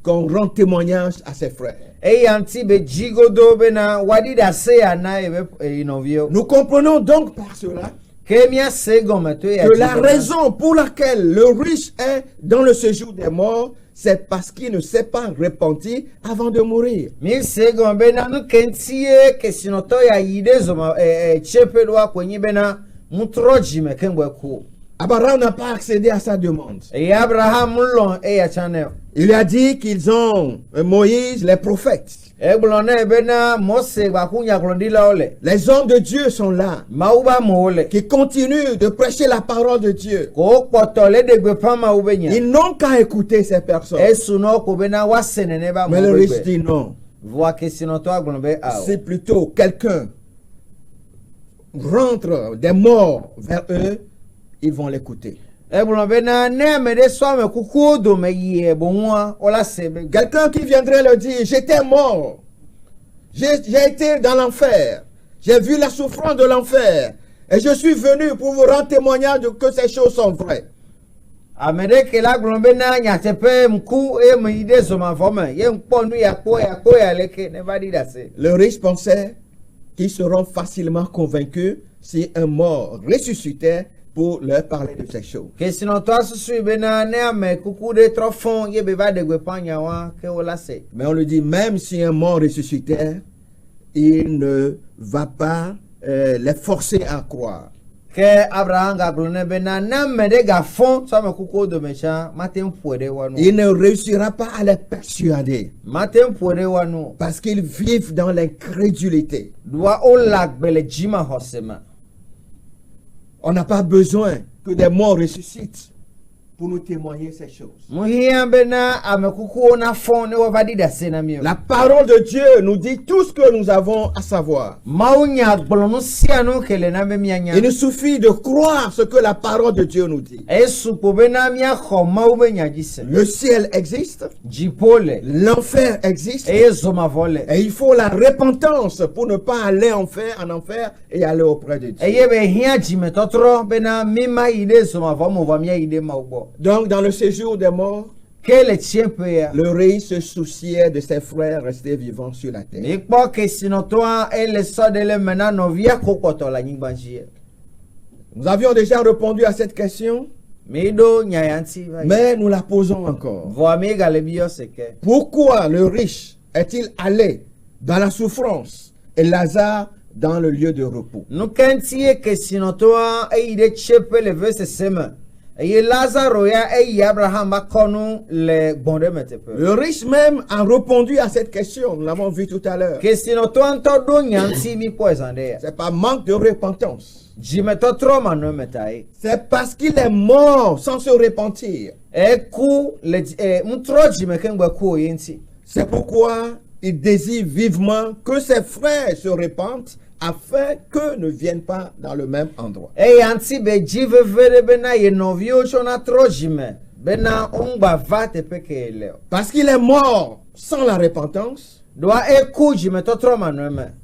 qu'on rende témoignage à ses frères. Eya ŋuti be dzi godo bena woaɖi ɖe ase ya na yebe nɔviwo. Nous comprenons donc par cela Ke miase gɔme to ya que dzi la bena- raison pour laquelle le riche est dans le séjour des morts, c'est parce qu'il ne s'est pas repenti avant de mourir. Miase gɔme bena nu ke ŋuti ye kesinɔtɔ ya yi ɖe zɔma tsiẽƒe ɖoa koe nyi bena ŋutrɔ dzime ke ŋgbɔ ku. Abraham n'a pas accédé à sa demande. Eye Abraham lɔ̃ eya tsã nɛ o. Il a dit qu'ils ont Moïse, les prophètes. Egblɔ nɛ bena Mose gbaku nyagblɔɖilawo le. Les hommes de Dieu sont là, Mawu be amewo le. qui continuent de prêcher la parole de Dieu. Ko wokpɔtɔ le ɖe gbeƒã Mawu be nya. Ils n'ont qu'à écouter ces personnes. Esu na wo ko bena woase nene be Mais le amewo be riche gbe. dit non. Vɔa kesinɔtɔ agblɔ be awɔ. Si plutôt quelqu'un rentre des morts vers eux, ils vont l'écouter. Egblɔ bena ne ame ɖe sɔ ame kukuwo dome yie boŋua wola se be. Quelqu'un qui viendrait leur dire, j'étais mort, j'ai été dans l'enfer, j'ai vu la souffrance de l'enfer, et je suis venu pour vous rendre témoignage de que ces choses sont vraies. Ame ɖe ke la gblɔ bena nyateƒe ŋku eye me yi ɖe zɔmavɔ me ye ŋkpɔ nu yakpɔ ya leke ne va ɖi ɖe ase. Le riche pensait qu'ils seront facilement convaincus si un mort ressuscitait pour leur parler de ces choses. Kesinɔtɔa susu bena ne ame kuku ɖe trɔ fɔ ye be va ɖe gbeƒã nyawoa ke wola se. Mais on lui dit, même si un mort ressuscitait, il ne va pas les forcer à croire. Ke Abraham gagblɔ nɛ bena ne ame ɖe gafɔ tso ame kukuwo dome tsã mate ŋu ƒoe ɖe woa nu. Il ne réussira pas à les persuader Mate ŋu ƒoe ɖe woa nu. parce qu'ils vivent dans l'incrédulité. Ɖoa wole agbe le dzimaxɔse me. On n'a pas besoin que des morts ressuscitent pour nous témoigner ces choses. La parole de Dieu nous dit tout ce que nous avons à savoir. Il nous suffit de croire ce que la parole de Dieu nous dit. Le ciel existe, l'enfer existe, et il faut la repentance pour ne pas aller en enfer et aller auprès de Dieu. Donc, dans le séjour des morts, le riche se souciait de ses frères restés vivants sur la terre. Nous avions déjà répondu à cette question, mais nous la posons encore. Pourquoi le riche est-il allé dans la souffrance et Lazare dans le lieu de repos? Le riche même a répondu à cette question, nous l'avons vu tout à l'heure. C'est pas manque de repentance. C'est parce qu'il est mort sans se repentir. C'est pourquoi il désire vivement que ses frères se repentent afin que ne viennent pas dans le même endroit. Parce qu'il est mort sans la repentance,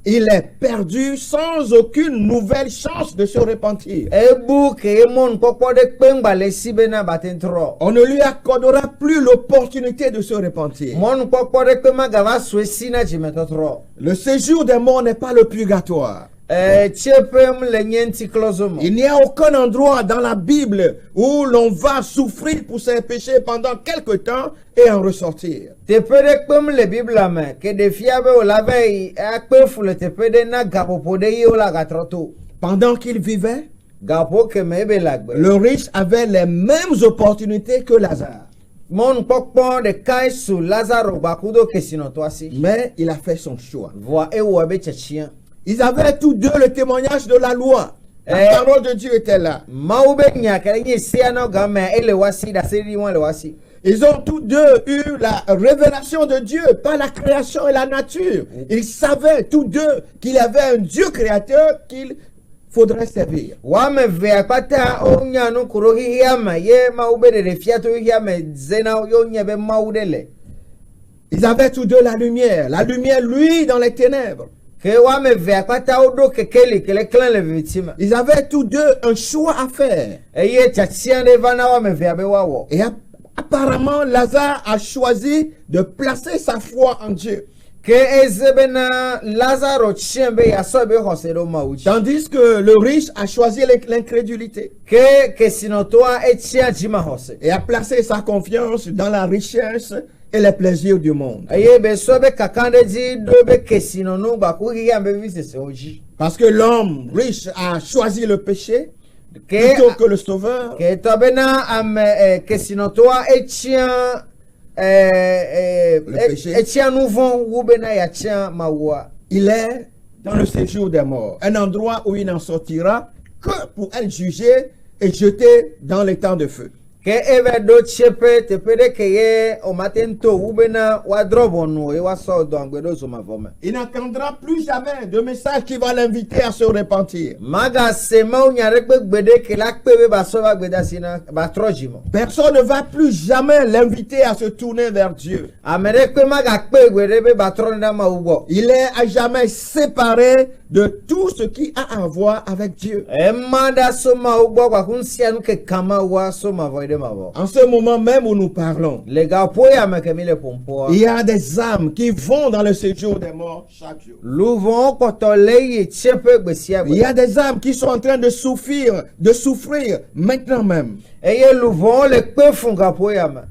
il est perdu sans aucune nouvelle chance de se repentir. On ne lui accordera plus l'opportunité de se repentir. Le séjour des morts n'est pas le purgatoire. Il n'y a aucun endroit dans la Bible où l'on va souffrir pour ses péchés pendant quelque temps et en ressortir. Pendant qu'il vivait, le riche avait les mêmes opportunités que Lazare. Mais il a fait son choix. Ils avaient tous deux le témoignage de la loi. La parole de Dieu était là. Ils ont tous deux eu la révélation de Dieu par la création et la nature. Ils savaient tous deux qu'il y avait un Dieu créateur qu'il faudrait servir. Ils avaient tous deux la lumière, lui, dans les ténèbres. Ils avaient tous deux un choix à faire. Et apparemment, Lazare a choisi de placer sa foi en Dieu. Tandis que le riche a choisi l'incrédulité. Et a placé sa confiance dans la richesse et les plaisirs du monde. Parce que l'homme riche a choisi le péché plutôt que le sauveur. Il est dans le séjour des morts, un endroit où il n'en sortira que pour être jugé et jeté dans les temps de feu. Il n'entendra plus jamais de message qui va l'inviter à se repentir. Personne ne va plus jamais l'inviter à se tourner vers Dieu. Il est à jamais séparé de tout ce qui a à voir avec Dieu. En ce moment même où nous parlons, il y a des âmes qui vont dans le séjour des morts chaque jour. Il y a des âmes qui sont en train de souffrir maintenant même.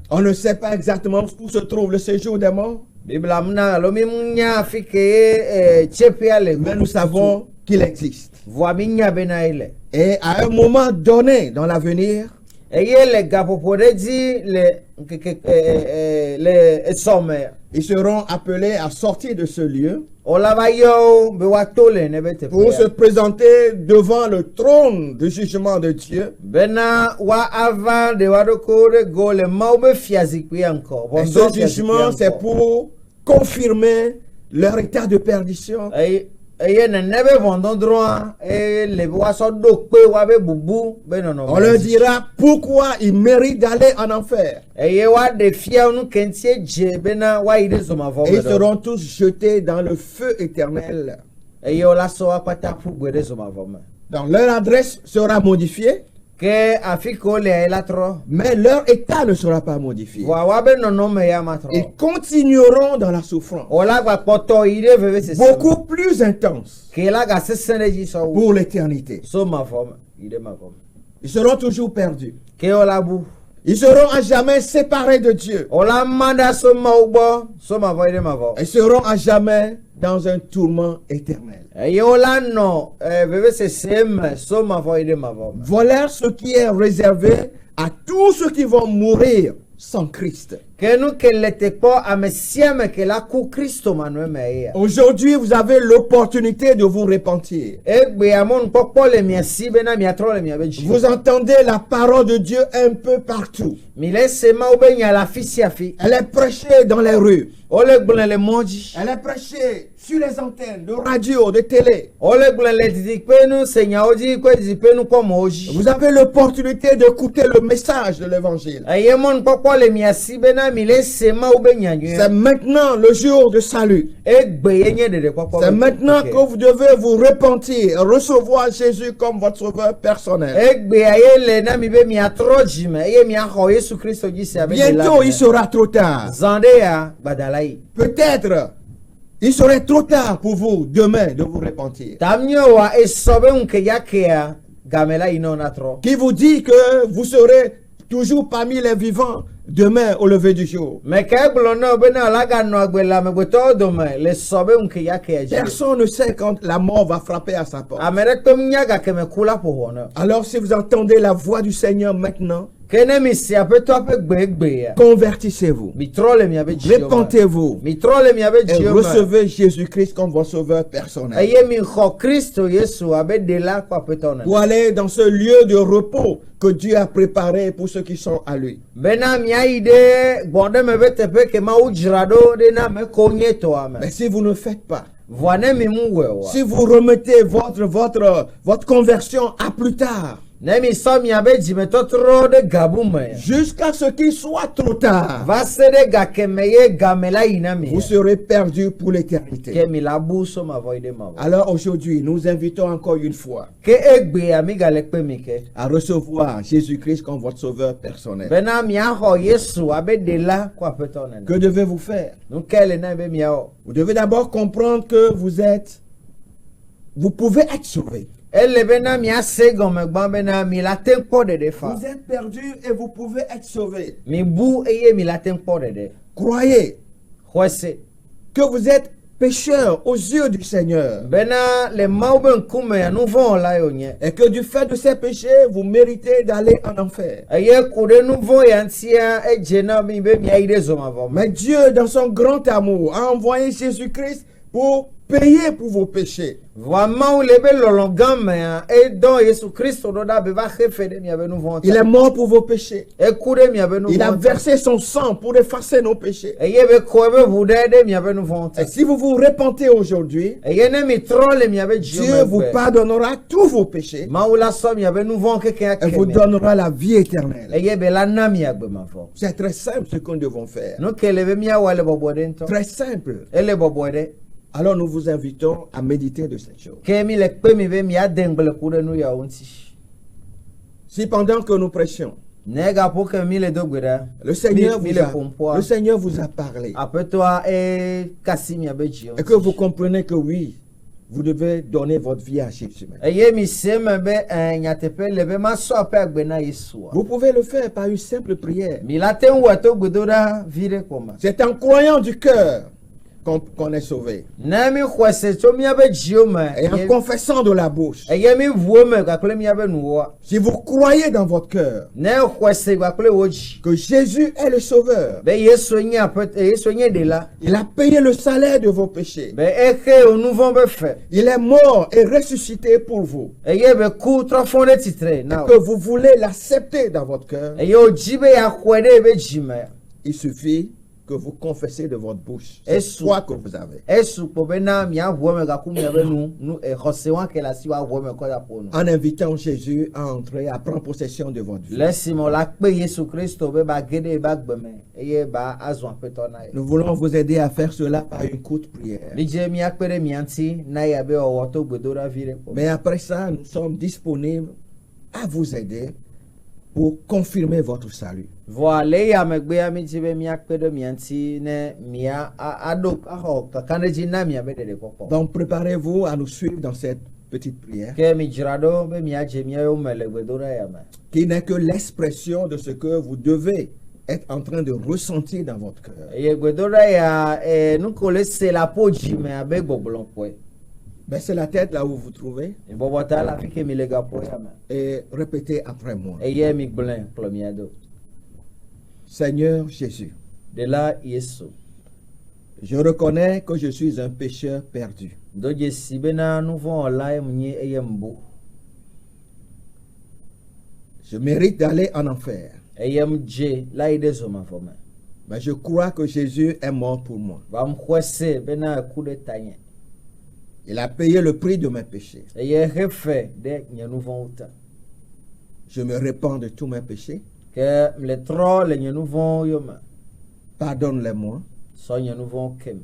On ne sait pas exactement où se trouve le séjour des morts, mais nous savons qu'il existe. Et à un moment donné dans l'avenir, eye le gaƒoƒo ɖe dzi le esɔme. Ils seront appelés à sortir de ce lieu Ola va yɔ wo be woato le ne be pour se teƒea. présenter devant le trône de jugement de Dieu. Bena woava ɖe woa ɖokuiwo ɖe go le Mawu be fiazikpuia ŋkɔ. Et ce jugement, c'est pour confirmer leur état de perdition. Eye nene be ʋɔndɔdrɔ̃a le be woasɔ ɖo kpe woabe bubu be nɔnɔme. On leur dira pourquoi ils méritent d'aller en enfer. Eye woaɖe fia nu kentie dze bena woayi ɖe zɔmavɔ Et me ils seront tous jetés dans le feu éternel. eye wola sɔ wo akpata ƒu gbe ɖe zɔmavɔ me. Donc leur adresse sera modifiée, Ke afi ke wole la trɔ. mais leur état ne sera pas modifié. Vɔa woabe nɔnɔme ya ma Ils trɔ. continueront dans la souffrance, Wola gba kpɔtɔ yi ɖe vevesese me. beaucoup plus intense Ke la ga sesẽ ɖe dzi sɔ wu. pour l'éternité. So mavɔ me yi ɖe mavɔ me. Ils seront toujours perdus. Ke wola bu. Ils seront à jamais séparés de Dieu. Wola ma ɖa so Mawu gbɔ so mavɔ yi ɖe mavɔ. Ils seront à jamais dans un tourment éternel. Eye wola nɔ vevesese me so mavɔ yi ɖe mavɔ me. Voilà ce qui est réservé à tous ceux qui vont mourir sans Christ. Ke nu ke le te kpɔ ame sia me ke la ku Kristo manue me yea. Aujourd'hui, vous avez l'opportunité de vous repentir. Egbea mɔnukpɔkpɔ le mia si bena miatrɔ le miabe dzi. Vous entendez la parole de Dieu un peu partout. Mi le se Mawu be nya le afi sia afi. Elle est prêchée dans les rues. Wole gblẽ le mɔ dzi. Elle est prêchée sur les antennes de radio, de télé. Wole gblẽ le didikpenu se nyawo dzi kple didikpenu kpɔmɔwo dzi. Vous avez l'opportunité d'écouter le message de l'évangile. Eye mɔnukpɔkpɔ le mia si bena mi le se Mawu be nya C'est nyuie. maintenant le jour de salut. Egbe ye nye ɖeɖekpɔkpɔ. C'est maintenant que vous devez vous repentir, recevoir Jésus comme votre sauveur personnel. Egbea ye le na mi be miatrɔ dzime eye miaxɔ Yesu Kristo dzi sia be Bientôt, il sera trop tard. Zã ɖe ya gbadala yi. Peut-être, il serait trop tard pour vous demain de vous repentir. Tam nye wa esɔ be ŋke ya kea game la yina na trɔ. Qui vous dit que vous serez toujours parmi les vivants demain au lever du jour. Me ke egblɔ na wo bena la ganɔ agbe le amegbetɔwo dome le sɔ be ŋke ya kea dzi. Personne ne sait quand la mort va frapper à sa porte. Ame ɖekpe nya gake me ku la ƒo ʋɔ ne. Alors si vous entendez la voix du Seigneur maintenant, Ke ne mi se aƒetɔ ƒe gbegbea. convertissez-vous, Mi trɔ le miabe dziwo me. repentez-vous Mi trɔ le miabe et dziwo me. recevez Jésus-Christ comme votre sauveur personnel. Eye mi xɔ Kristo Yesu abe ɖela kple aƒetɔ ne. Pour aller dans ce lieu de repos que Dieu a préparé pour ceux qui sont à lui. Bena miayi ɖe gbɔ̃ ɖe me be teƒe ke Mawu dzra ɖo ɖe na ame kewo nye tɔa me. Mais si vous ne faites pas, Vɔa ne mi mu wɔe oa. si vous remettez votre conversion à plus tard, Ne mi sɔ miabe dzimetɔtrɔ ɖe gabu me. jusqu'à ce qu'il soit trop tard, Va se ɖe gakeme ye game la yina mi. vous serez perdus pour l'éternité. Ke mi la bu so mavɔ yi ɖe mavɔ. Alors aujourd'hui, nous invitons encore une fois Ke egbea mi gale kpe mi ke. à recevoir Jésus-Christ comme votre sauveur personnel. Bena miaxɔ Yesu abe ɖela kple aƒetɔ nene. Que devez-vous faire? Nu ke le na be miawɔ. Vous devez d'abord comprendre que vous pouvez être sauvé. Ele bena miase gɔme gbã bena mi la te kpɔ ɖeɖe fa. Vous êtes perdu et vous pouvez être sauvé. Mi bu eye mi la te kpɔ ɖeɖe. Croyez Xɔse. que vous êtes pécheur aux yeux du Seigneur Bena le Mawu be ŋkume nu vɔ̃ la yo nye. et que du fait de ces péchés, vous méritez d'aller en enfer. Eye ku ɖe nu vɔ̃ ya ŋutia edze na mi be miayi ɖe zɔmavɔ me. Mais Dieu, dans son grand amour, a envoyé Jésus-Christ pour payer pour vos péchés. Vɔa Mawu le be lɔlɔ gã mea edɔ Yesu Kristo ɖo ɖa be va xe fe ɖe miabe nu vɔ̃ Il est mort pour vos péchés. Eku ɖe miabe nu Il a vɔ̃ ta. versé son sang pour effacer nos péchés. Eye be kɔ ebe ʋu ɖe miabe nu vɔ̃ ta. Et si vous vous repentez aujourd'hui, Eye ne mi trɔ le miabe dziwo Dieu vous me gbe. pardonnera tous vos péchés Mawu la sɔ miabe nu vɔ̃ keke et vous ake me. donnera la vie éternelle. Eye be la na mi agbemavɔ. C'est très simple ce que nous devons faire. Nu ke le be miawɔ le bɔbɔ ɖe ŋutɔ. Très simple. Ele bɔbɔ ɖe. Alors nous vous invitons à méditer de cette chose. Ke mi le kpe mi be miade ŋgbleku ɖe nu yawo ŋuti. Si pendant que nous prêchions, Ne gaƒo ke mi le do gbe ɖa. le Seigneur, mi vous le a, ƒoƒoa. le Seigneur vous a parlé Aƒetɔa kasi miabe dziwo. et que vous comprenez que oui, vous devez donner votre vie à Jésus. Eye mi se me be nyateƒe le be ma sɔ aƒe agbe na Yesua. Vous pouvez le faire par une simple prière. Mi la te ŋu wɔe to gbedoɖa vi ɖe ko me. C'est en croyant du cœur qu'on est sauvé. Na mi xɔse tso miabe dziwo me. Et en confessant de la bouche, Eye mi ʋuwo me gakple miabe nuwoa. si vous croyez dans votre cœur Ne xɔse gakple wo dzi. que Jésus est le sauveur, Be Yesu nye aƒete, Yesu nye ɖela. il a payé le salaire de vos péchés, Be exe wo nu vɔ be fe. il est mort et ressuscité pour vous, Eye be ku trɔ fɔ ɖe tsitre na que wo. vous voulez l'accepter dans votre cœur, Eye wo dzi be yaxɔe ɖe ebe dzi me. il suffit que vous confessez de votre bouche Et cette foi que vous avez. Esu kpo be na mia ʋuwo me gaku miabe nu xɔse wa ke le asi wa ʋuwo me kɔ da ƒo nu. En invitant Jésus à entrer, à prendre possession de votre vie. Le esime la kpe Yesu Kristo be ba ge ɖe eba gbe me eye ba azɔ aƒetɔ na ye. Nous voulons vous aider à faire cela par une courte prière. Midze miakpe ɖe mia ŋuti na ya be wɔwɔ to gbedoɖavi ɖe kpɔ. Mais après ça, nous sommes disponibles à vous aider pour confirmer votre salut. Vɔa le ya megbea midzi be miakpe ɖe mia ŋuti ne mia aɖo axɔ kakanedzi na mia be ɖeɖe kpɔkpɔ. Donc préparez-vous à nous suivre dans cette petite prière Ke mi dzra ɖo be miadze miawo me le gbedoɖa ya me. qui n'est que l'expression de ce que vous devez être en train de ressentir dans votre cœur. Eye gbedoɖa ya nu ko le se la ƒo dzi me abe gbɔgblɔ kɔe. Baissez la tête là où vous vous trouvez Bɔbɔ ta la fi ke mi le gaƒo ya me. et répétez après moi. Eye mi gblẽ kplɔ mia do. Seigneur Jésus, Ɖela Yesu. je reconnais que je suis un pécheur perdu. Do dzesi bena nu vɔ wɔla nye eye mbo. Je mérite d'aller en enfer. Eye dze la yi ɖe zɔmavɔ me. Mais je crois que Jésus est mort pour moi. Va xɔe se bena eku ɖe tanye. Il a payé le prix de mes péchés. Eye he fe ɖe nye nu vɔwo ta. Je me répands de tous mes péchés. Ke le trɔ le nye nu vɔwo yome. Pardonne-les-moi. Sɔ nye nu vɔwo kem.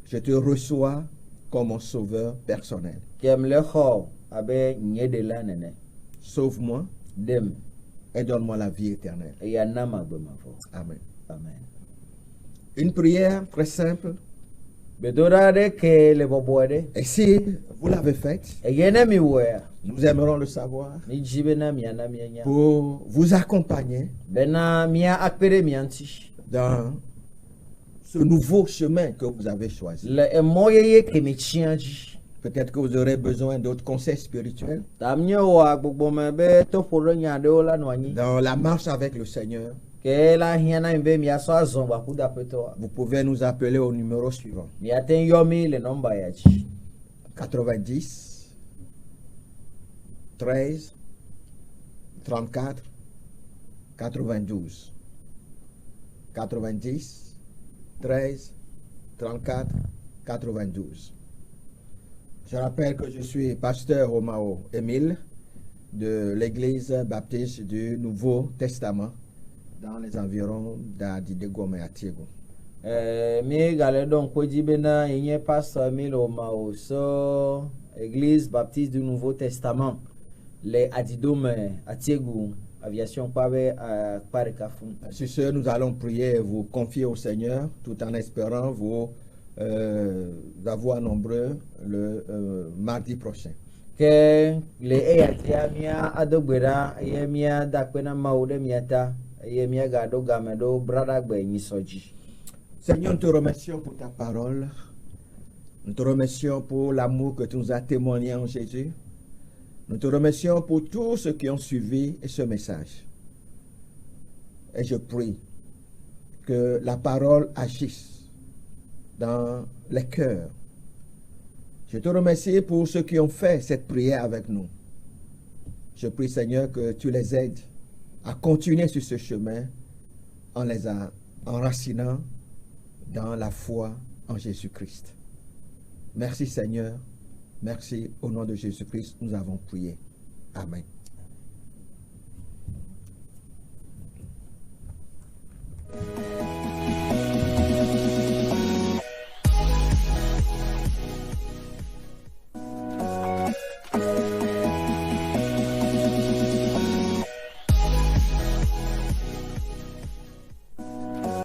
Je te reçois comme mon sauveur personnel. Ke le xɔ abe nye ɖela nene. Sauve-moi Dem et donne-moi la vie éternelle. eye ana magbemavɔ. Amen. Amen. Une prière très simple. Gbedoɖa ɖe ke le bɔbɔe ɖe. Et si vous l'avez faite, Eye ne mi wɔea. nous aimerons le savoir Mi dzi bena miana mianya. pour vous accompagner Bena mia akpe ɖe mia ŋuti. dans ce nouveau chemin que vous avez choisi. Le emɔ yeye ke mi tsia dzi. Peut-être que vous aurez besoin d'autres conseils spirituels Ta mi wɔ agbogbo me be toƒo ɖe nya ɖewo la nɔ anyi. dans la marche avec le Seigneur. Ke la hiã na mi be miasɔ azɔ gbaku da aƒetɔa. Vous pouvez nous appeler au numéro suivant. Miate ŋu yɔ mi le nɔmba ya dzi. 90 13 34 92 90 13 34 92. Je rappelle que je suis pasteur Romao Émile de l'église baptiste du Nouveau Testament dans les environs d'Adidegome et Atiego. Mi gale ɖo ŋku dzi bena yi nye pastor mi le Omao so église baptiste du Nouveau Testament le Adidome Atiegu aviation kpabe kpa ɖeka fún. Sur ce, nous allons prier et vous confier au Seigneur tout en espérant vous avoir nombreux le mardi prochain. Ke le eya tia mia ado gbe ɖa eye mia da akpe na Mawu ɖe mia ta eye mia gaɖo game ɖo braɖagbe nyisɔ dzi. Seigneur, nous te remercions pour ta parole. Nous te remercions pour l'amour que tu nous as témoigné en Jésus. Nous te remercions pour tous ceux qui ont suivi ce message. Et je prie que la parole agisse dans les cœurs. Je te remercie pour ceux qui ont fait cette prière avec nous. Je prie, Seigneur, que tu les aides à continuer sur ce chemin en les enracinant dans la foi en Jésus-Christ. Merci, Seigneur. Merci. Au nom de Jésus-Christ, nous avons prié. Amen.